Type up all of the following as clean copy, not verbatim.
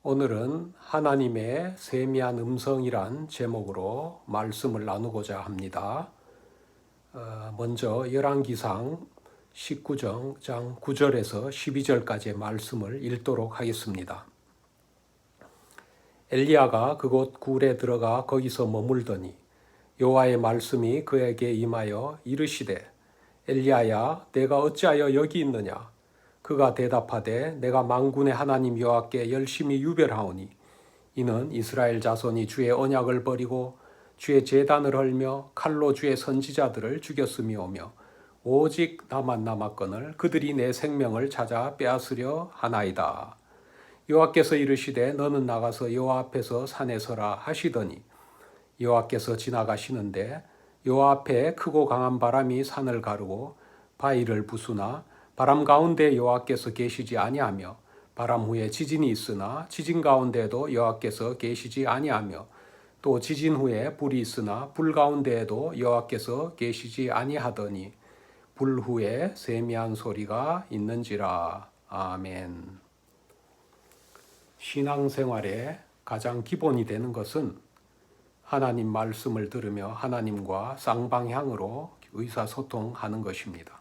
오늘은 하나님의 세미한 음성이란 제목으로 말씀을 나누고자 합니다. 먼저 열왕기상 19장 9절에서 12절까지의 말씀을 읽도록 하겠습니다. 엘리야가 그곳 굴에 들어가 거기서 머물더니 여호와의 말씀이 그에게 임하여 이르시되 엘리야야 내가 어찌하여 여기 있느냐. 그가 대답하되 내가 만군의 하나님 여호와께 열심히 유별하오니 이는 이스라엘 자손이 주의 언약을 버리고 주의 제단을 헐며 칼로 주의 선지자들을 죽였음이오며 오직 나만 남았거늘 그들이 내 생명을 찾아 빼앗으려 하나이다. 여호와께서 이르시되 너는 나가서 여호와 앞에서 산에 서라 하시더니 여호와께서 지나가시는데 여호와 앞에 크고 강한 바람이 산을 가르고 바위를 부수나 바람 가운데 여호와께서 계시지 아니하며 바람 후에 지진이 있으나 지진 가운데에도 여호와께서 계시지 아니하며 또 지진 후에 불이 있으나 불 가운데에도 여호와께서 계시지 아니하더니 불 후에 세미한 소리가 있는지라. 아멘. 신앙생활의 가장 기본이 되는 것은 하나님 말씀을 들으며 하나님과 쌍방향으로 의사소통하는 것입니다.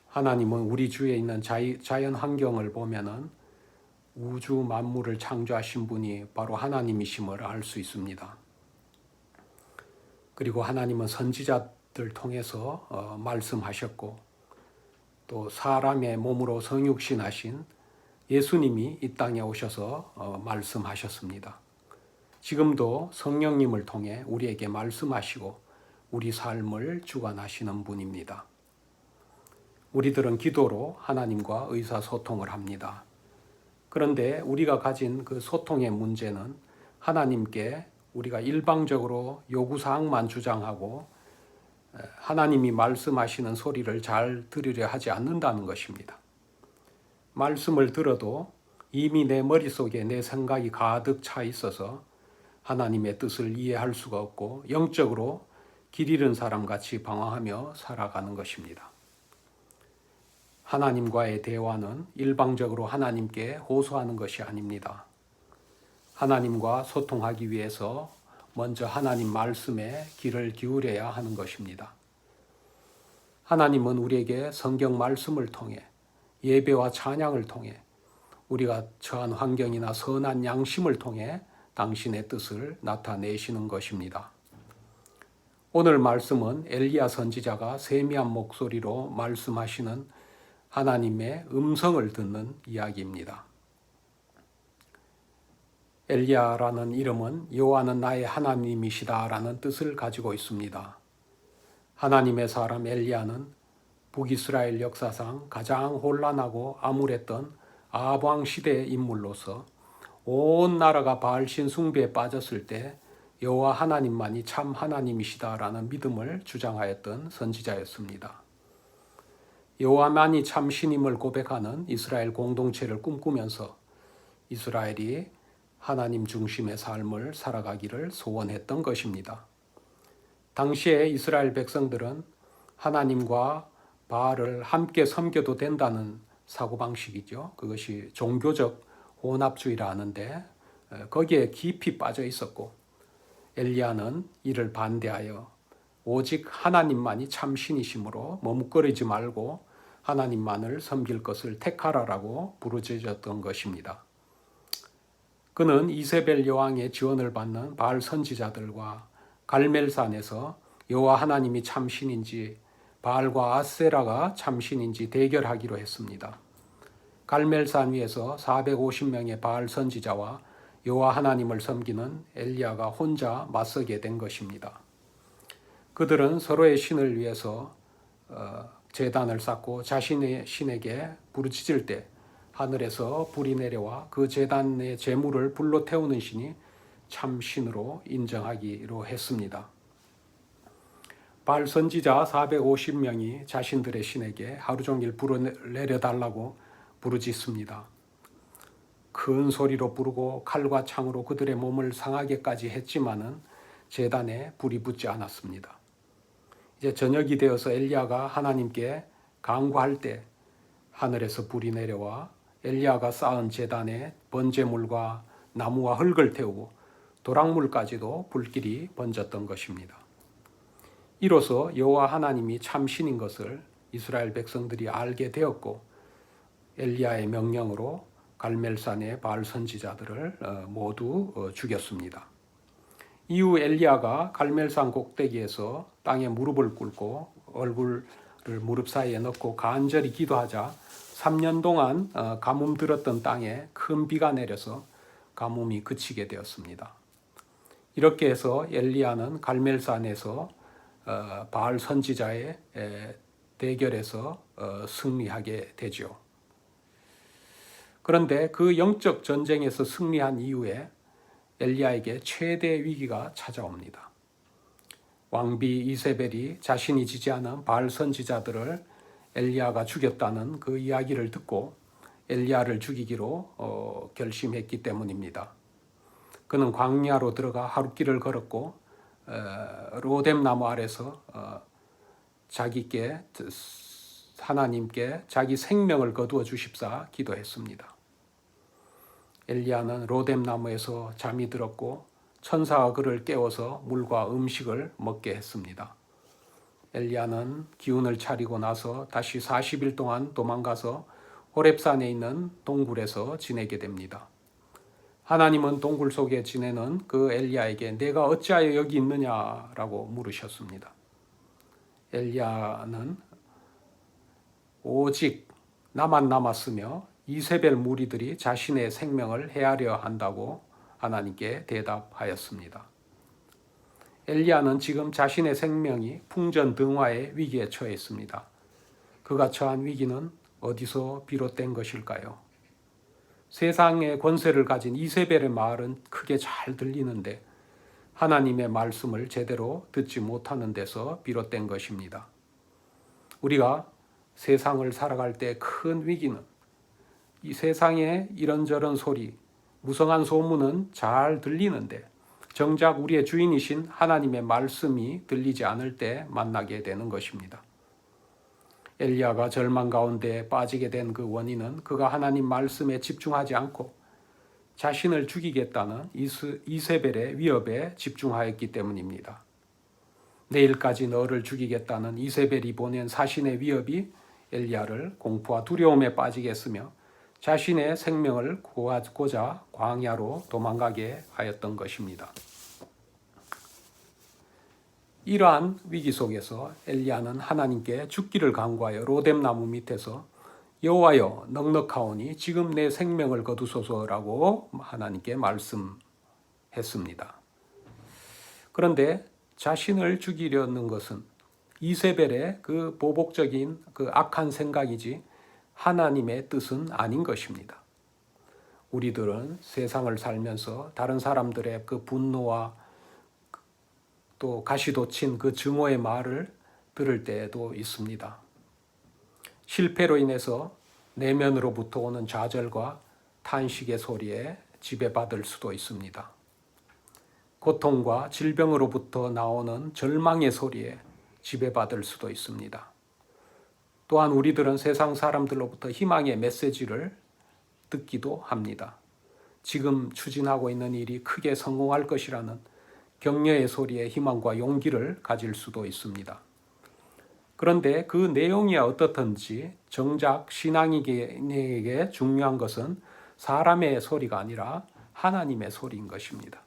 하나님은 우리 주위에 있는 자연 환경을 보면은 우주 만물을 창조하신 분이 바로 하나님이심을 알 수 있습니다. 그리고 하나님은 선지자들 통해서 말씀하셨고 또 사람의 몸으로 성육신하신 예수님이 이 땅에 오셔서 말씀하셨습니다. 지금도 성령님을 통해 우리에게 말씀하시고 우리 삶을 주관하시는 분입니다. 우리들은 기도로 하나님과 의사소통을 합니다. 그런데 우리가 가진 그 소통의 문제는 하나님께 우리가 일방적으로 요구사항만 주장하고 하나님이 말씀하시는 소리를 잘 들으려 하지 않는다는 것입니다. 말씀을 들어도 이미 내 머릿속에 내 생각이 가득 차 있어서 하나님의 뜻을 이해할 수가 없고 영적으로 길 잃은 사람같이 방황하며 살아가는 것입니다. 하나님과의 대화는 일방적으로 하나님께 호소하는 것이 아닙니다. 하나님과 소통하기 위해서 먼저 하나님 말씀에 귀를 기울여야 하는 것입니다. 하나님은 우리에게 성경 말씀을 통해 예배와 찬양을 통해 우리가 처한 환경이나 선한 양심을 통해 당신의 뜻을 나타내시는 것입니다. 오늘 말씀은 엘리야 선지자가 세미한 목소리로 말씀하시는 하나님의 음성을 듣는 이야기입니다. 엘리야라는 이름은 여호와는 나의 하나님이시다라는 뜻을 가지고 있습니다. 하나님의 사람 엘리야는 북이스라엘 역사상 가장 혼란하고 암울했던 아합 왕 시대의 인물로서 온 나라가 바알 신 숭배에 빠졌을 때 여호와 하나님만이 참 하나님이시다라는 믿음을 주장하였던 선지자였습니다. 여호와만이 참 신임을 고백하는 이스라엘 공동체를 꿈꾸면서 이스라엘이 하나님 중심의 삶을 살아가기를 소원했던 것입니다. 당시에 이스라엘 백성들은 하나님과 바알을 함께 섬겨도 된다는 사고방식이죠. 그것이 종교적 혼합주의라 하는데 거기에 깊이 빠져 있었고 엘리야는 이를 반대하여 오직 하나님만이 참 신이시므로 머뭇거리지 말고 하나님만을 섬길 것을 택하라라고 부르짖었던 것입니다. 그는 이세벨 여왕의 지원을 받는 바알 선지자들과 갈멜산에서 여호와 하나님이 참 신인지 바알과 아세라가 참 신인지 대결하기로 했습니다. 갈멜산 위에서 450명의 바알 선지자와 여호와 하나님을 섬기는 엘리야가 혼자 맞서게 된 것입니다. 그들은 서로의 신을 위해서 제단을 쌓고 자신의 신에게 부르짖을 때 하늘에서 불이 내려와 그 제단의 제물을 불로 태우는 신이 참 신으로 인정하기로 했습니다. 바알 선지자 450명이 자신들의 신에게 하루 종일 불을 내려달라고 부르짖습니다. 큰 소리로 부르고 칼과 창으로 그들의 몸을 상하게까지 했지만은 제단에 불이 붙지 않았습니다. 이제 저녁이 되어서 엘리야가 하나님께 간구할 때 하늘에서 불이 내려와 엘리야가 쌓은 제단에 번제물과 나무와 흙을 태우고 도랑물까지도 불길이 번졌던 것입니다. 이로써 여호와 하나님이 참신인 것을 이스라엘 백성들이 알게 되었고 엘리야의 명령으로 갈멜산의 바알 선지자들을 모두 죽였습니다. 이후 엘리야가 갈멜산 꼭대기에서 땅에 무릎을 꿇고 얼굴을 무릎 사이에 넣고 간절히 기도하자 3년 동안 가뭄 들었던 땅에 큰 비가 내려서 가뭄이 그치게 되었습니다. 이렇게 해서 엘리야는 갈멜산에서 바알 선지자의 대결에서 승리하게 되죠. 그런데 그 영적 전쟁에서 승리한 이후에 엘리야에게 최대 위기가 찾아옵니다. 왕비 이세벨이 자신이 지지하는 바알 선지자들을 엘리야가 죽였다는 그 이야기를 듣고 엘리야를 죽이기로 결심했기 때문입니다. 그는 광야로 들어가 하룻길을 걸었고 로뎀 나무 아래서 하나님께 자기 생명을 거두어 주십사 기도했습니다. 엘리야는 로뎀 나무에서 잠이 들었고 천사가 그를 깨워서 물과 음식을 먹게 했습니다. 엘리야는 기운을 차리고 나서 다시 40일 동안 도망가서 호렙산에 있는 동굴에서 지내게 됩니다. 하나님은 동굴 속에 지내는 그 엘리야에게 내가 어찌하여 여기 있느냐라고 물으셨습니다. 엘리야는 오직 나만 남았으며 이세벨 무리들이 자신의 생명을 해하려 한다고 하나님께 대답하였습니다. 엘리야는 지금 자신의 생명이 풍전등화의 위기에 처해 있습니다. 그가 처한 위기는 어디서 비롯된 것일까요? 세상의 권세를 가진 이세벨의 말은 크게 잘 들리는데 하나님의 말씀을 제대로 듣지 못하는 데서 비롯된 것입니다. 우리가 세상을 살아갈 때 큰 위기는 이 세상의 이런저런 소리, 무성한 소문은 잘 들리는데 정작 우리의 주인이신 하나님의 말씀이 들리지 않을 때 만나게 되는 것입니다. 엘리야가 절망 가운데 빠지게 된 그 원인은 그가 하나님 말씀에 집중하지 않고 자신을 죽이겠다는 이세벨의 위협에 집중하였기 때문입니다. 내일까지 너를 죽이겠다는 이세벨이 보낸 사신의 위협이 엘리야를 공포와 두려움에 빠지게 했으며 자신의 생명을 구하고자 광야로 도망가게 하였던 것입니다. 이러한 위기 속에서 엘리야는 하나님께 죽기를 간구하여 로뎀 나무 밑에서 여호와여 넉넉하오니 지금 내 생명을 거두소서라고 하나님께 말씀했습니다. 그런데 자신을 죽이려는 것은 이세벨의 그 보복적인 그 악한 생각이지 하나님의 뜻은 아닌 것입니다. 우리들은 세상을 살면서 다른 사람들의 그 분노와 또 가시돋친 그 증오의 말을 들을 때도 있습니다. 실패로 인해서 내면으로부터 오는 좌절과 탄식의 소리에 지배받을 수도 있습니다. 고통과 질병으로부터 나오는 절망의 소리에 지배받을 수도 있습니다. 또한 우리들은 세상 사람들로부터 희망의 메시지를 듣기도 합니다. 지금 추진하고 있는 일이 크게 성공할 것이라는 격려의 소리에 희망과 용기를 가질 수도 있습니다. 그런데 그 내용이 어떻든지 정작 신앙인에게 중요한 것은 사람의 소리가 아니라 하나님의 소리인 것입니다.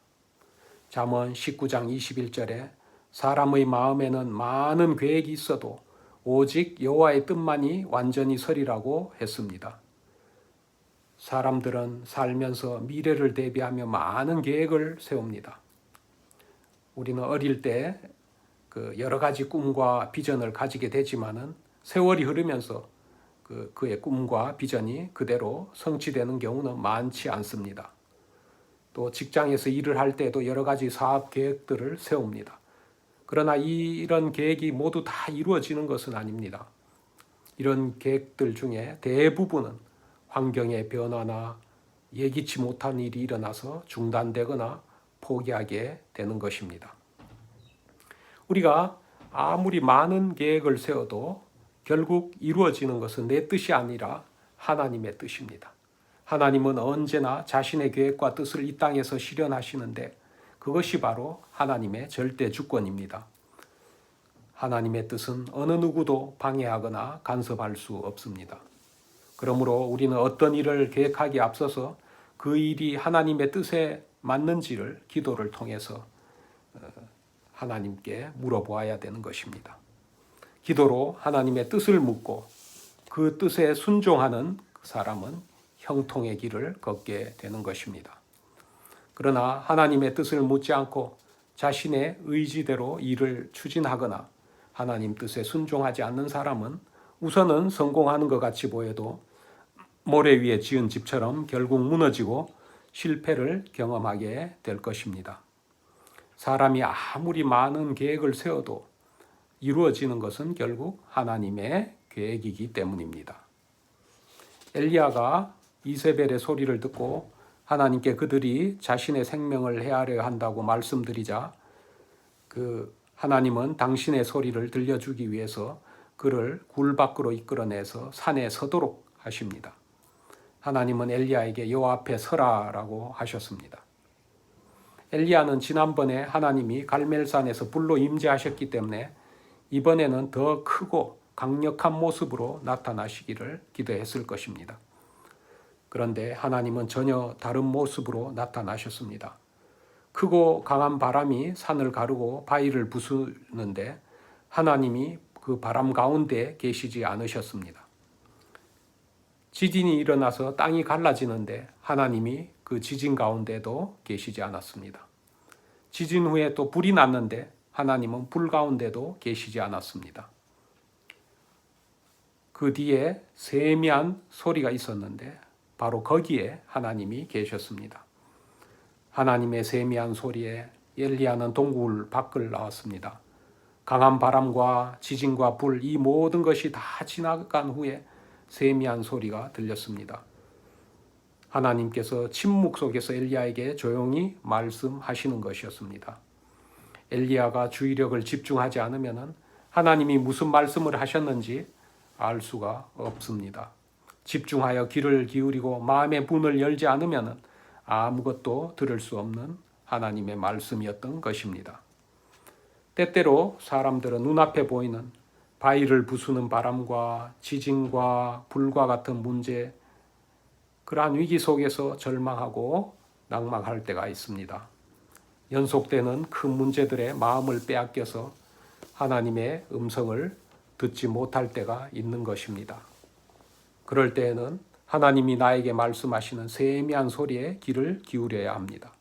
잠언 19장 21절에 사람의 마음에는 많은 계획이 있어도 오직 여호와의 뜻만이 완전히 서리라고 했습니다. 사람들은 살면서 미래를 대비하며 많은 계획을 세웁니다. 우리는 어릴 때 그 여러 가지 꿈과 비전을 가지게 되지만은 세월이 흐르면서 그의 꿈과 비전이 그대로 성취되는 경우는 많지 않습니다. 또 직장에서 일을 할 때도 여러 가지 사업 계획들을 세웁니다. 그러나 이런 계획이 모두 다 이루어지는 것은 아닙니다. 이런 계획들 중에 대부분은 환경의 변화나 예기치 못한 일이 일어나서 중단되거나 포기하게 되는 것입니다. 우리가 아무리 많은 계획을 세워도 결국 이루어지는 것은 내 뜻이 아니라 하나님의 뜻입니다. 하나님은 언제나 자신의 계획과 뜻을 이 땅에서 실현하시는데 그것이 바로 하나님의 절대 주권입니다. 하나님의 뜻은 어느 누구도 방해하거나 간섭할 수 없습니다. 그러므로 우리는 어떤 일을 계획하기에 앞서서 그 일이 하나님의 뜻에 맞는지를 기도를 통해서 하나님께 물어보아야 되는 것입니다. 기도로 하나님의 뜻을 묻고 그 뜻에 순종하는 사람은 형통의 길을 걷게 되는 것입니다. 그러나 하나님의 뜻을 묻지 않고 자신의 의지대로 일을 추진하거나 하나님 뜻에 순종하지 않는 사람은 우선은 성공하는 것 같이 보여도 모래 위에 지은 집처럼 결국 무너지고 실패를 경험하게 될 것입니다. 사람이 아무리 많은 계획을 세워도 이루어지는 것은 결국 하나님의 계획이기 때문입니다. 엘리야가 이세벨의 소리를 듣고 하나님께 그들이 자신의 생명을 해하려 한다고 말씀드리자 하나님은 당신의 소리를 들려주기 위해서 그를 굴 밖으로 이끌어내서 산에 서도록 하십니다. 하나님은 엘리야에게 여호와 앞에 서라라고 하셨습니다. 엘리야는 지난번에 하나님이 갈멜산에서 불로 임재하셨기 때문에 이번에는 더 크고 강력한 모습으로 나타나시기를 기도했을 것입니다. 그런데 하나님은 전혀 다른 모습으로 나타나셨습니다. 크고 강한 바람이 산을 가르고 바위를 부수는데 하나님이 그 바람 가운데 계시지 않으셨습니다. 지진이 일어나서 땅이 갈라지는데 하나님이 그 지진 가운데도 계시지 않았습니다. 지진 후에 또 불이 났는데 하나님은 불 가운데도 계시지 않았습니다. 그 뒤에 세미한 소리가 있었는데 바로 거기에 하나님이 계셨습니다. 하나님의 세미한 소리에 엘리야는 동굴 밖을 나왔습니다. 강한 바람과 지진과 불, 이 모든 것이 다 지나간 후에 세미한 소리가 들렸습니다. 하나님께서 침묵 속에서 엘리야에게 조용히 말씀하시는 것이었습니다. 엘리야가 주의력을 집중하지 않으면 하나님이 무슨 말씀을 하셨는지 알 수가 없습니다. 집중하여 귀를 기울이고 마음의 문을 열지 않으면 아무것도 들을 수 없는 하나님의 말씀이었던 것입니다. 때때로 사람들은 눈앞에 보이는 바위를 부수는 바람과 지진과 불과 같은 문제, 그러한 위기 속에서 절망하고 낭망할 때가 있습니다. 연속되는 큰 문제들의 마음을 빼앗겨서 하나님의 음성을 듣지 못할 때가 있는 것입니다. 그럴 때에는 하나님이 나에게 말씀하시는 세미한 소리에 귀를 기울여야 합니다.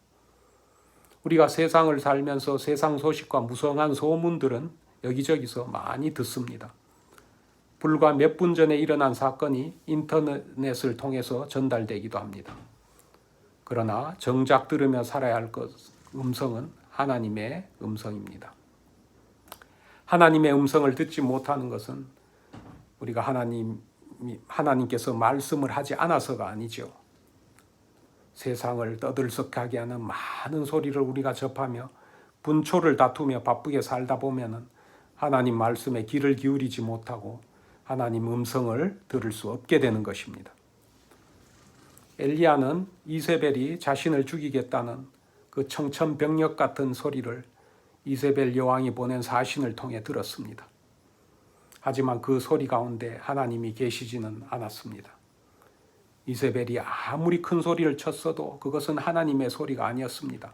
우리가 세상을 살면서 세상 소식과 무성한 소문들은 여기저기서 많이 듣습니다. 불과 몇 분 전에 일어난 사건이 인터넷을 통해서 전달되기도 합니다. 그러나 정작 들으며 살아야 할 음성은 하나님의 음성입니다. 하나님의 음성을 듣지 못하는 것은 우리가 하나님께서 말씀을 하지 않아서가 아니죠. 세상을 떠들썩하게 하는 많은 소리를 우리가 접하며 분초를 다투며 바쁘게 살다 보면은 하나님 말씀에 귀를 기울이지 못하고 하나님 음성을 들을 수 없게 되는 것입니다. 엘리야는 이세벨이 자신을 죽이겠다는 그 청천벽력 같은 소리를 이세벨 여왕이 보낸 사신을 통해 들었습니다. 하지만 그 소리 가운데 하나님이 계시지는 않았습니다. 이세벨이 아무리 큰 소리를 쳤어도 그것은 하나님의 소리가 아니었습니다.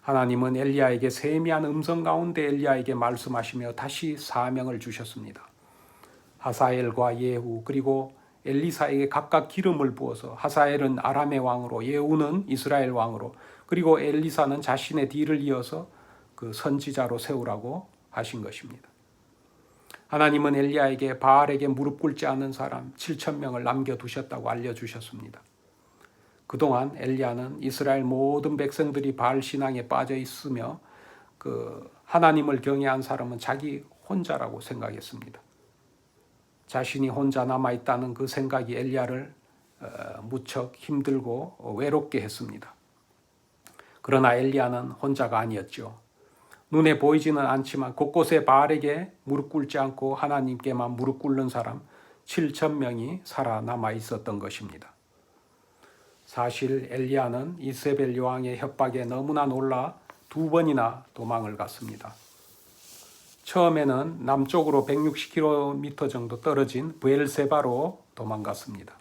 하나님은 엘리야에게 세미한 음성 가운데 엘리야에게 말씀하시며 다시 사명을 주셨습니다. 하사엘과 예후 그리고 엘리사에게 각각 기름을 부어서 하사엘은 아람의 왕으로, 예후는 이스라엘 왕으로, 그리고 엘리사는 자신의 뒤를 이어서 그 선지자로 세우라고 하신 것입니다. 하나님은 엘리야에게 바알에게 무릎 꿇지 않는 사람 7,000명을 남겨두셨다고 알려주셨습니다. 그동안 엘리야는 이스라엘 모든 백성들이 바알 신앙에 빠져 있으며 그 하나님을 경외한 사람은 자기 혼자라고 생각했습니다. 자신이 혼자 남아있다는 그 생각이 엘리야를 무척 힘들고 외롭게 했습니다. 그러나 엘리야는 혼자가 아니었죠. 눈에 보이지는 않지만 곳곳에 바알에게 무릎 꿇지 않고 하나님께만 무릎 꿇는 사람 7,000명이 살아남아 있었던 것입니다. 사실 엘리야는 이세벨 여왕의 협박에 너무나 놀라 2번이나 도망을 갔습니다. 처음에는 남쪽으로 160km 정도 떨어진 브엘세바로 도망갔습니다.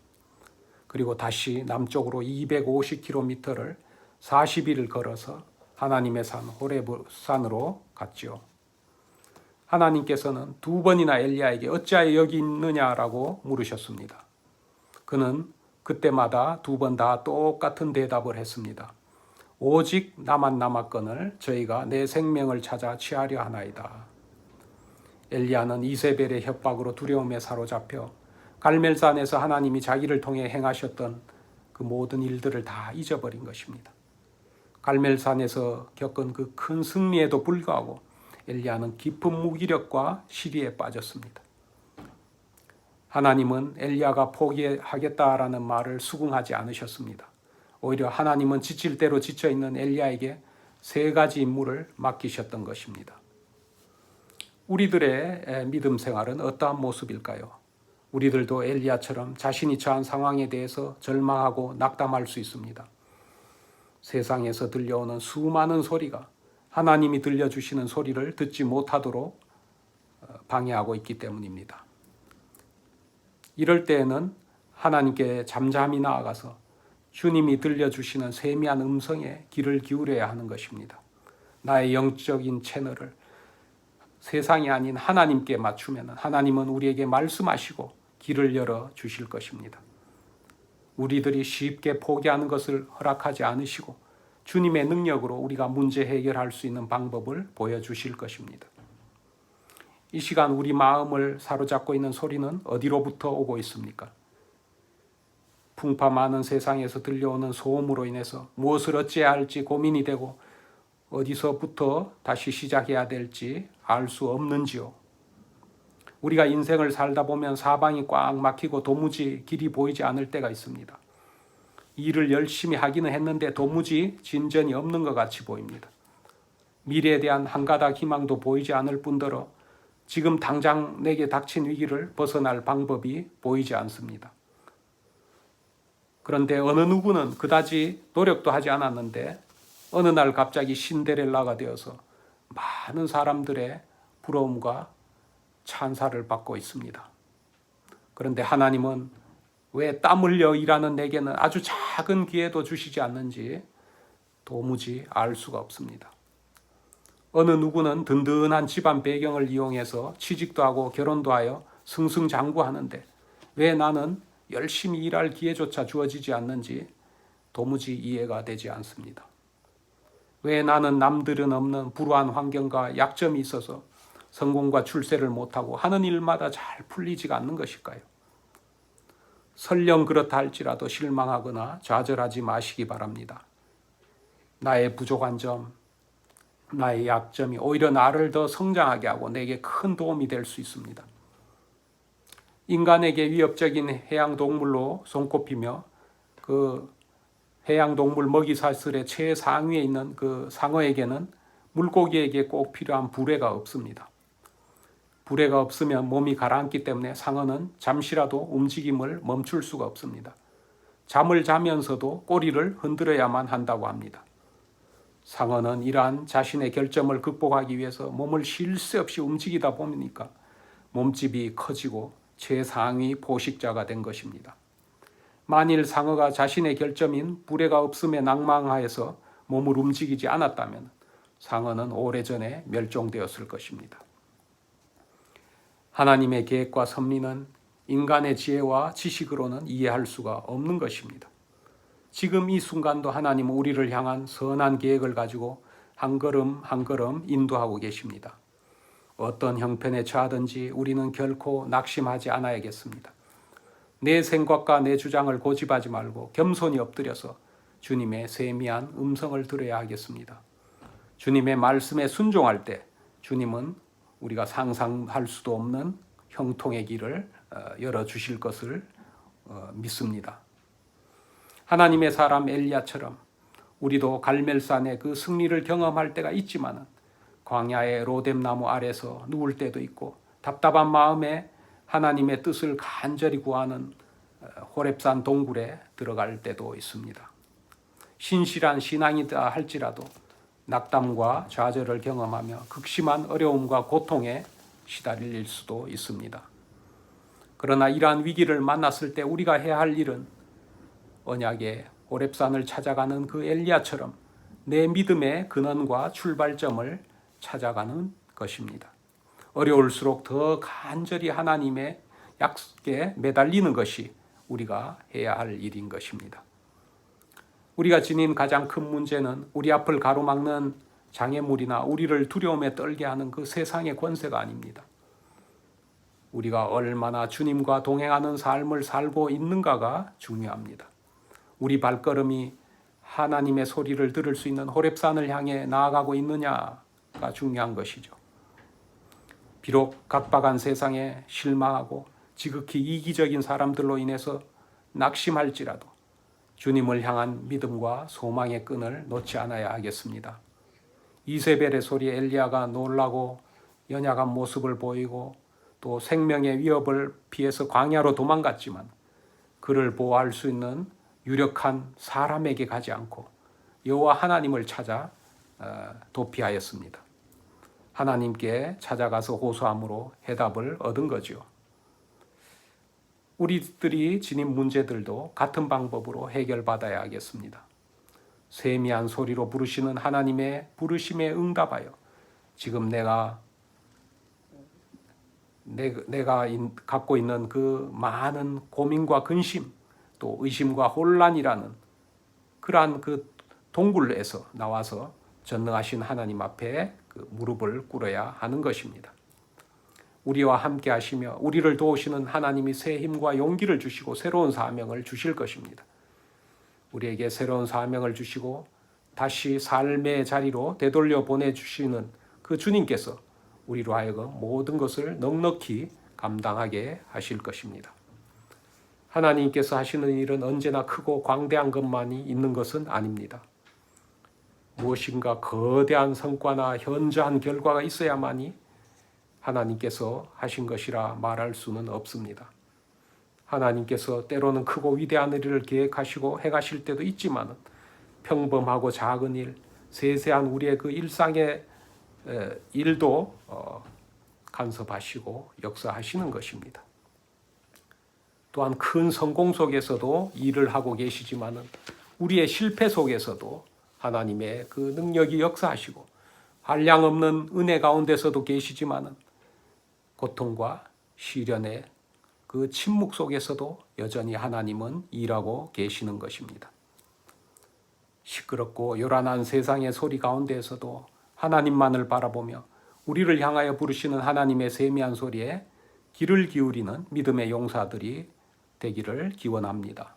그리고 다시 남쪽으로 250km를 40일을 걸어서 하나님의 산 호레브산으로 갔죠. 하나님께서는 2번이나 엘리야에게 어찌하여 여기 있느냐라고 물으셨습니다. 그는 그때마다 2번 다 똑같은 대답을 했습니다. 오직 나만 남았거늘 저희가 내 생명을 찾아 취하려 하나이다. 엘리야는 이세벨의 협박으로 두려움에 사로잡혀 갈멜산에서 하나님이 자기를 통해 행하셨던 그 모든 일들을 다 잊어버린 것입니다. 갈멜산에서 겪은 그 큰 승리에도 불구하고 엘리야는 깊은 무기력과 시리에 빠졌습니다. 하나님은 엘리야가 포기하겠다라는 말을 수긍하지 않으셨습니다. 오히려 하나님은 지칠 대로 지쳐있는 엘리야에게 3가지 임무를 맡기셨던 것입니다. 우리들의 믿음 생활은 어떠한 모습일까요? 우리들도 엘리야처럼 자신이 처한 상황에 대해서 절망하고 낙담할 수 있습니다. 세상에서 들려오는 수많은 소리가 하나님이 들려주시는 소리를 듣지 못하도록 방해하고 있기 때문입니다. 이럴 때에는 하나님께 잠잠히 나아가서 주님이 들려주시는 세미한 음성에 귀를 기울여야 하는 것입니다. 나의 영적인 채널을 세상이 아닌 하나님께 맞추면 하나님은 우리에게 말씀하시고 길을 열어 주실 것입니다. 우리들이 쉽게 포기하는 것을 허락하지 않으시고 주님의 능력으로 우리가 문제 해결할 수 있는 방법을 보여주실 것입니다. 이 시간 우리 마음을 사로잡고 있는 소리는 어디로부터 오고 있습니까? 풍파 많은 세상에서 들려오는 소음으로 인해서 무엇을 어찌해야 할지 고민이 되고 어디서부터 다시 시작해야 될지 알 수 없는지요. 우리가 인생을 살다 보면 사방이 꽉 막히고 도무지 길이 보이지 않을 때가 있습니다. 일을 열심히 하기는 했는데 도무지 진전이 없는 것 같이 보입니다. 미래에 대한 한 가닥 희망도 보이지 않을 뿐더러 지금 당장 내게 닥친 위기를 벗어날 방법이 보이지 않습니다. 그런데 어느 누구는 그다지 노력도 하지 않았는데 어느 날 갑자기 신데렐라가 되어서 많은 사람들의 부러움과 찬사를 받고 있습니다. 그런데 하나님은 왜 땀 흘려 일하는 내게는 아주 작은 기회도 주시지 않는지 도무지 알 수가 없습니다. 어느 누구는 든든한 집안 배경을 이용해서 취직도 하고 결혼도 하여 승승장구하는데 왜 나는 열심히 일할 기회조차 주어지지 않는지 도무지 이해가 되지 않습니다. 왜 나는 남들은 없는 불우한 환경과 약점이 있어서 성공과 출세를 못하고 하는 일마다 잘 풀리지가 않는 것일까요? 설령 그렇다 할지라도 실망하거나 좌절하지 마시기 바랍니다. 나의 부족한 점, 나의 약점이 오히려 나를 더 성장하게 하고 내게 큰 도움이 될 수 있습니다. 인간에게 위협적인 해양동물로 손꼽히며 그 해양동물 먹이사슬의 최상위에 있는 그 상어에게는 물고기에게 꼭 필요한 부레가 없습니다. 부레가 없으면 몸이 가라앉기 때문에 상어는 잠시라도 움직임을 멈출 수가 없습니다. 잠을 자면서도 꼬리를 흔들어야만 한다고 합니다. 상어는 이러한 자신의 결점을 극복하기 위해서 몸을 쉴 새 없이 움직이다 보니까 몸집이 커지고 최상위 포식자가 된 것입니다. 만일 상어가 자신의 결점인 부레가 없음에 낭망하여서 몸을 움직이지 않았다면 상어는 오래전에 멸종되었을 것입니다. 하나님의 계획과 섭리는 인간의 지혜와 지식으로는 이해할 수가 없는 것입니다. 지금 이 순간도 하나님은 우리를 향한 선한 계획을 가지고 한 걸음 한 걸음 인도하고 계십니다. 어떤 형편에 처하든지 우리는 결코 낙심하지 않아야겠습니다. 내 생각과 내 주장을 고집하지 말고 겸손히 엎드려서 주님의 세미한 음성을 들어야 하겠습니다. 주님의 말씀에 순종할 때 주님은 우리가 상상할 수도 없는 형통의 길을 열어주실 것을 믿습니다. 하나님의 사람 엘리야처럼 우리도 갈멜산의 그 승리를 경험할 때가 있지만 광야의 로뎀나무 아래서 누울 때도 있고 답답한 마음에 하나님의 뜻을 간절히 구하는 호렙산 동굴에 들어갈 때도 있습니다. 신실한 신앙이다 할지라도 낙담과 좌절을 경험하며 극심한 어려움과 고통에 시달릴 수도 있습니다. 그러나 이러한 위기를 만났을 때 우리가 해야 할 일은 언약의 호렙산을 찾아가는 그 엘리야처럼 내 믿음의 근원과 출발점을 찾아가는 것입니다. 어려울수록 더 간절히 하나님의 약속에 매달리는 것이 우리가 해야 할 일인 것입니다. 우리가 지닌 가장 큰 문제는 우리 앞을 가로막는 장애물이나 우리를 두려움에 떨게 하는 그 세상의 권세가 아닙니다. 우리가 얼마나 주님과 동행하는 삶을 살고 있는가가 중요합니다. 우리 발걸음이 하나님의 소리를 들을 수 있는 호렙산을 향해 나아가고 있느냐가 중요한 것이죠. 비록 각박한 세상에 실망하고 지극히 이기적인 사람들로 인해서 낙심할지라도 주님을 향한 믿음과 소망의 끈을 놓지 않아야 하겠습니다. 이세벨의 소리에 엘리야가 놀라고 연약한 모습을 보이고 또 생명의 위협을 피해서 광야로 도망갔지만 그를 보호할 수 있는 유력한 사람에게 가지 않고 여호와 하나님을 찾아 도피하였습니다. 하나님께 찾아가서 호소함으로 해답을 얻은 거죠. 우리들이 지닌 문제들도 같은 방법으로 해결받아야 하겠습니다. 세미한 소리로 부르시는 하나님의 부르심에 응답하여 지금 내가 갖고 있는 그 많은 고민과 근심 또 의심과 혼란이라는 그러한 그 동굴에서 나와서 전능하신 하나님 앞에 그 무릎을 꿇어야 하는 것입니다. 우리와 함께 하시며 우리를 도우시는 하나님이 새 힘과 용기를 주시고 새로운 사명을 주실 것입니다. 우리에게 새로운 사명을 주시고 다시 삶의 자리로 되돌려 보내주시는 그 주님께서 우리로 하여금 모든 것을 넉넉히 감당하게 하실 것입니다. 하나님께서 하시는 일은 언제나 크고 광대한 것만이 있는 것은 아닙니다. 무엇인가 거대한 성과나 현저한 결과가 있어야만이 하나님께서 하신 것이라 말할 수는 없습니다. 하나님께서 때로는 크고 위대한 일을 계획하시고 행하실 때도 있지만 평범하고 작은 일, 세세한 우리의 그 일상의 일도 간섭하시고 역사하시는 것입니다. 또한 큰 성공 속에서도 일을 하고 계시지만 우리의 실패 속에서도 하나님의 그 능력이 역사하시고 한량없는 은혜 가운데서도 계시지만 고통과 시련의 그 침묵 속에서도 여전히 하나님은 일하고 계시는 것입니다. 시끄럽고 요란한 세상의 소리 가운데에서도 하나님만을 바라보며 우리를 향하여 부르시는 하나님의 세미한 소리에 귀를 기울이는 믿음의 용사들이 되기를 기원합니다.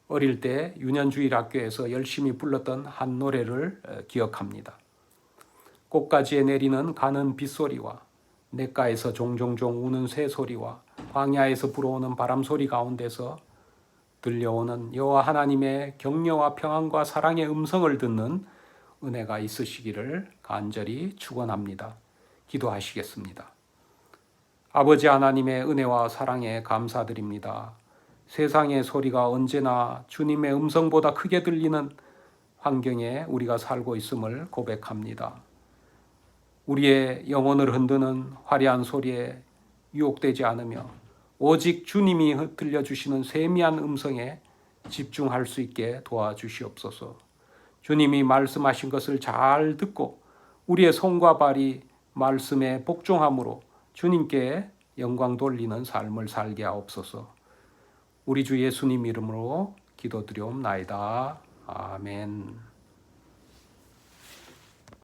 어릴 때 유년주일학교에서 열심히 불렀던 한 노래를 기억합니다. 꽃가지에 내리는 가는 빗소리와 냇가에서 종종종 우는 새소리와 광야에서 불어오는 바람소리 가운데서 들려오는 여호와 하나님의 격려와 평안과 사랑의 음성을 듣는 은혜가 있으시기를 간절히 축원합니다. 기도하시겠습니다. 아버지 하나님의 은혜와 사랑에 감사드립니다. 세상의 소리가 언제나 주님의 음성보다 크게 들리는 환경에 우리가 살고 있음을 고백합니다. 우리의 영혼을 흔드는 화려한 소리에 유혹되지 않으며 오직 주님이 들려주시는 세미한 음성에 집중할 수 있게 도와주시옵소서. 주님이 말씀하신 것을 잘 듣고 우리의 손과 발이 말씀에 복종함으로 주님께 영광 돌리는 삶을 살게 하옵소서. 우리 주 예수님 이름으로 기도드리옵나이다. 아멘.